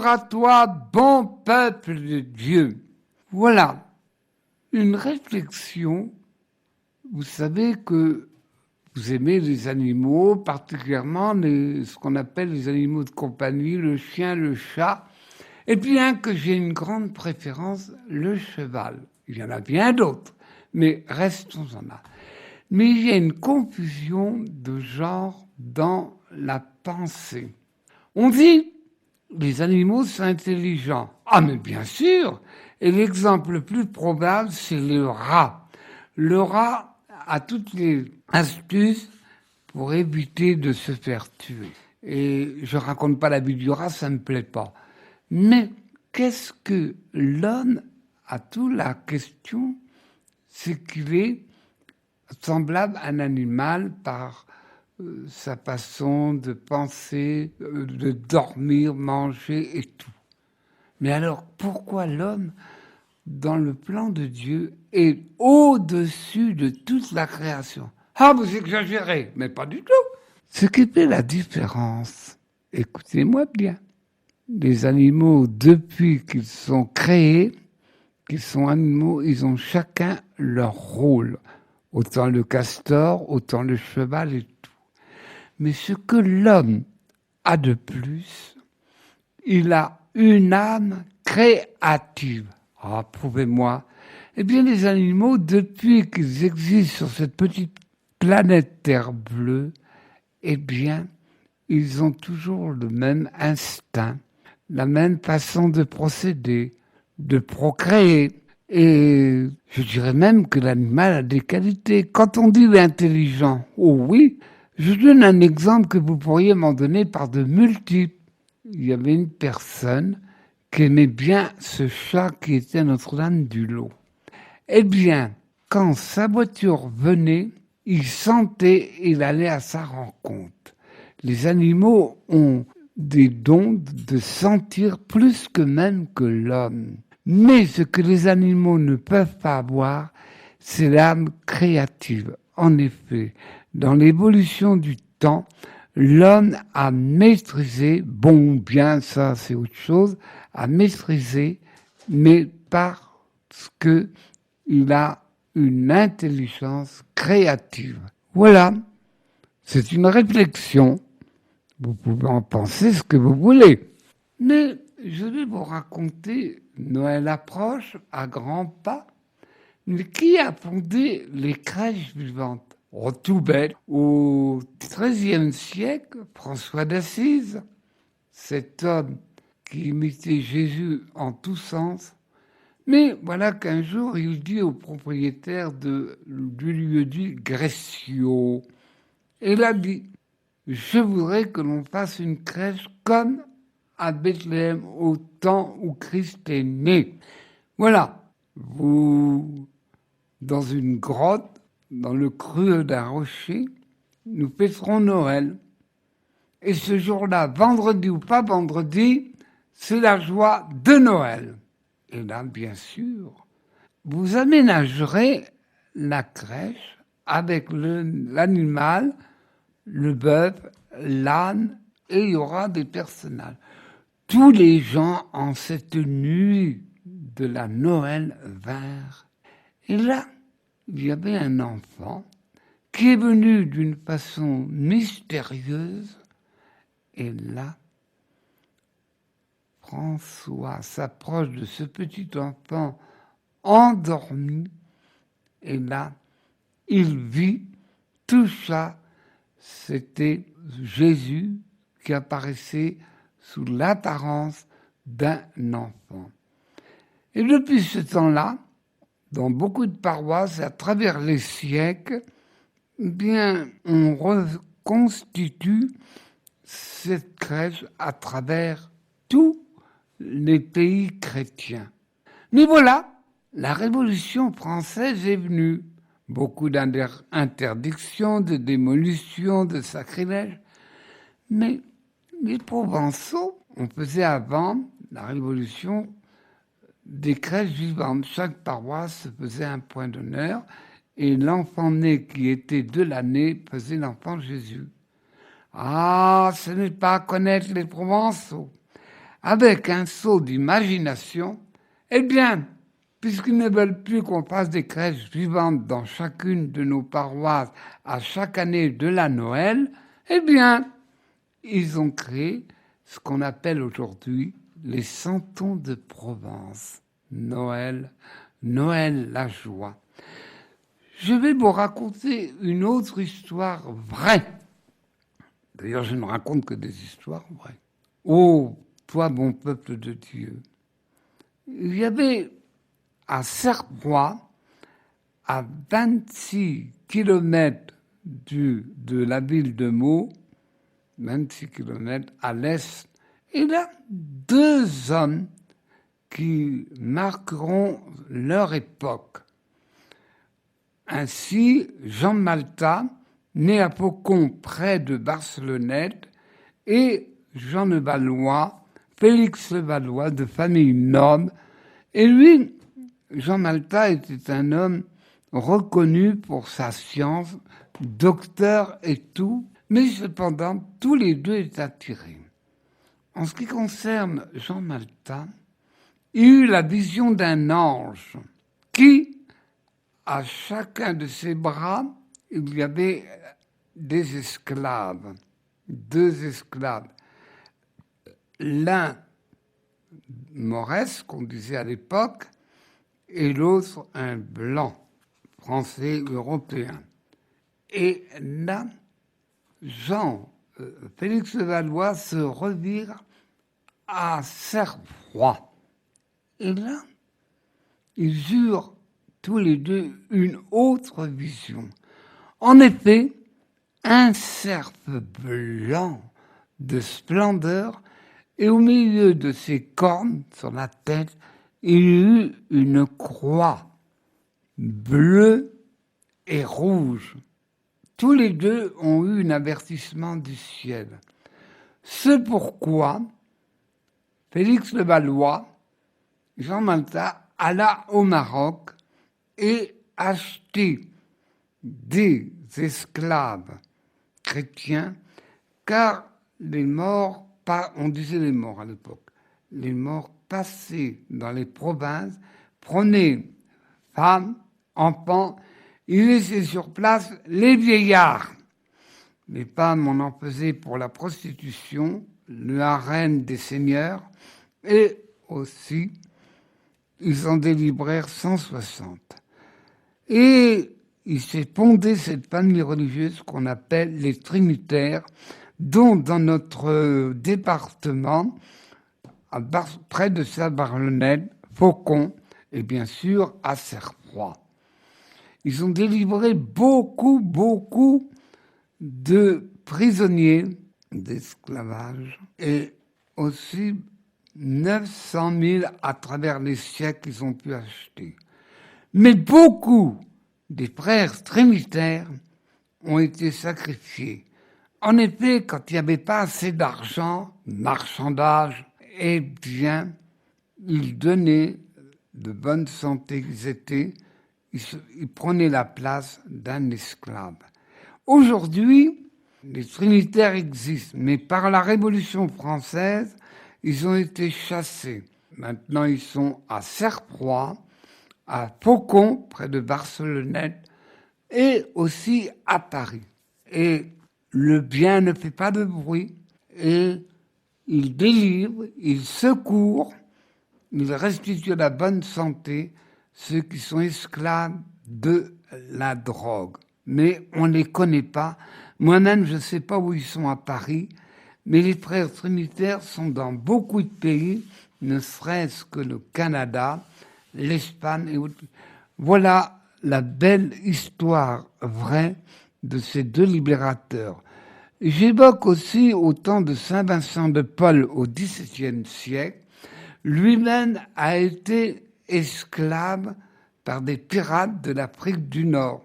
Bonjour à toi, bon peuple de Dieu. Voilà, une réflexion. Vous savez que vous aimez les animaux, particulièrement ce qu'on appelle les animaux de compagnie, le chien, le chat. Et bien que j'ai une grande préférence, le cheval. Il y en a bien d'autres, mais restons-en là. Mais il y a une confusion de genre dans la pensée. On dit les animaux sont intelligents. Ah, mais bien sûr. Et l'exemple le plus probable, c'est le rat. Le rat a toutes les astuces pour éviter de se faire tuer. Et je raconte pas la vie du rat, ça me plaît pas. Mais qu'est-ce que l'homme a tout la question, c'est qu'il est semblable à un animal par sa façon de penser, de dormir, manger et tout. Mais alors, pourquoi l'homme, dans le plan de Dieu, est au-dessus de toute la création? Ah, vous exagérez, mais pas du tout. Ce qui fait la différence, écoutez-moi bien, les animaux, depuis qu'ils sont créés, qu'ils sont animaux, ils ont chacun leur rôle. Autant le castor, autant le cheval et tout. Mais ce que l'homme a de plus, il a une âme créative. Ah, prouvez-moi. Eh bien, les animaux, depuis qu'ils existent sur cette petite planète Terre bleue, eh bien, ils ont toujours le même instinct, la même façon de procéder, de procréer. Et je dirais même que l'animal a des qualités. Quand on dit l'intelligent, oh oui, je donne un exemple que vous pourriez m'en donner par de multiples. Il y avait une personne qui aimait bien ce chat qui était Notre-Dame-du-Lot. Eh bien, quand sa voiture venait, il sentait, il allait à sa rencontre. Les animaux ont des dons de sentir plus que même que l'homme. Mais ce que les animaux ne peuvent pas avoir, c'est l'âme créative. En effet, dans l'évolution du temps, l'homme a maîtrisé, bon, bien, ça c'est autre chose, a maîtrisé, mais parce qu'il a une intelligence créative. Voilà, c'est une réflexion. Vous pouvez en penser ce que vous voulez. Mais je vais vous raconter, Noël approche à grands pas, mais qui a fondé les crèches vivantes? Oh, tout bête. Au XIIIe siècle, François d'Assise, cet homme qui imitait Jésus en tous sens, mais voilà qu'un jour, il dit au propriétaire du lieu dit Grescio, il a dit, je voudrais que l'on fasse une crèche comme à Bethléem au temps où Christ est né. Voilà, vous, dans une grotte, dans le creux d'un rocher, nous fêterons Noël. Et ce jour-là, vendredi ou pas vendredi, c'est la joie de Noël. Et là, bien sûr, vous aménagerez la crèche avec l'animal, le bœuf, l'âne, et il y aura des personnages. Tous les gens en cette nuit de la Noël vinrent. Et là, il y avait un enfant qui est venu d'une façon mystérieuse. Et là, François s'approche de ce petit enfant endormi. Et là, il vit, toucha, c'était Jésus qui apparaissait sous l'apparence d'un enfant. Et depuis ce temps-là, dans beaucoup de paroisses, à travers les siècles, eh bien, on reconstitue cette crèche à travers tous les pays chrétiens. Mais voilà, la Révolution française est venue. Beaucoup d'interdictions, de démolitions, de sacrilèges. Mais les Provençaux, on faisait avant la Révolution des crèches vivantes. Chaque paroisse se faisait un point d'honneur et l'enfant né qui était de l'année faisait l'enfant Jésus. Ah, ce n'est pas connaître les Provençaux. avec un saut d'imagination, eh bien, puisqu'ils ne veulent plus qu'on fasse des crèches vivantes dans chacune de nos paroisses à chaque année de la Noël, eh bien, ils ont créé ce qu'on appelle aujourd'hui les santons de Provence. Noël, Noël la joie. Je vais vous raconter une autre histoire vraie. D'ailleurs, je ne raconte que des histoires vraies. Ô, toi, bon peuple de Dieu, il y avait à Cerbois, à 26 kilomètres de la ville de Meaux, 26 kilomètres à l'est, il y a deux hommes qui marqueront leur époque. Ainsi, Jean Malta, né à Faucon près de Barcelonnette, et Jean de Valois, Félix de Valois, de famille noble. Et lui, Jean Malta était un homme reconnu pour sa science, docteur et tout, mais cependant, tous les deux étaient attirés. En ce qui concerne Jean Malta, il eut la vision d'un ange qui, à chacun de ses bras, il y avait des esclaves, deux esclaves. L'un mauresque, qu'on disait à l'époque, et l'autre un blanc, français, européen. Et là, Félix de Valois se revire à Cerfroid. Et là, ils eurent tous les deux une autre vision. En effet, un cerf blanc de splendeur, et au milieu de ses cornes, sur la tête, il y eut une croix bleue et rouge. Tous les deux ont eu un avertissement du ciel. C'est pourquoi Félix de Valois, Jean Malta, alla au Maroc et acheter des esclaves chrétiens, car les morts, on disait les morts à l'époque, les morts passés dans les provinces prenaient femmes, enfants, ils laissaient sur place les vieillards. Les femmes, on en faisait pour la prostitution, le harem des seigneurs, et aussi, ils en délivrèrent 160. Et il s'est fondé cette famille religieuse qu'on appelle les Trinitaires, dont dans notre département, près de Saint-Barnabé, Faucon, et bien sûr à Cerfroid. Ils ont délivré beaucoup de prisonniers d'esclavage et aussi 900 000 à travers les siècles qu'ils ont pu acheter. Mais beaucoup des frères trinitaires ont été sacrifiés. En effet, quand il n'y avait pas assez d'argent, marchandage, eh bien, ils donnaient de bonne santé qu'ils étaient, ils prenaient la place d'un esclave. Aujourd'hui, les trinitaires existent, mais par la Révolution française, ils ont été chassés. Maintenant, ils sont à Cerfroid, à Faucon, près de Barcelonnette, et aussi à Paris. Et le bien ne fait pas de bruit, et il délivre, il secourt, il restitue la bonne santé ceux qui sont esclaves de la drogue. Mais on ne les connaît pas. Moi-même, je ne sais pas où ils sont à Paris, mais les frères trinitaires sont dans beaucoup de pays, ne serait-ce que le Canada, l'Espagne et autres. Voilà la belle histoire vraie de ces deux libérateurs. J'évoque aussi au temps de Saint Vincent de Paul au XVIIe siècle. Lui-même a été esclave par des pirates de l'Afrique du Nord.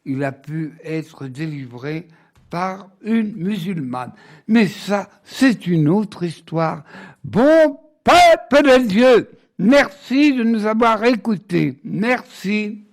Il a pu être délivré par une musulmane. Mais ça, c'est une autre histoire. Bon peuple de Dieu, merci de nous avoir écoutés. Merci.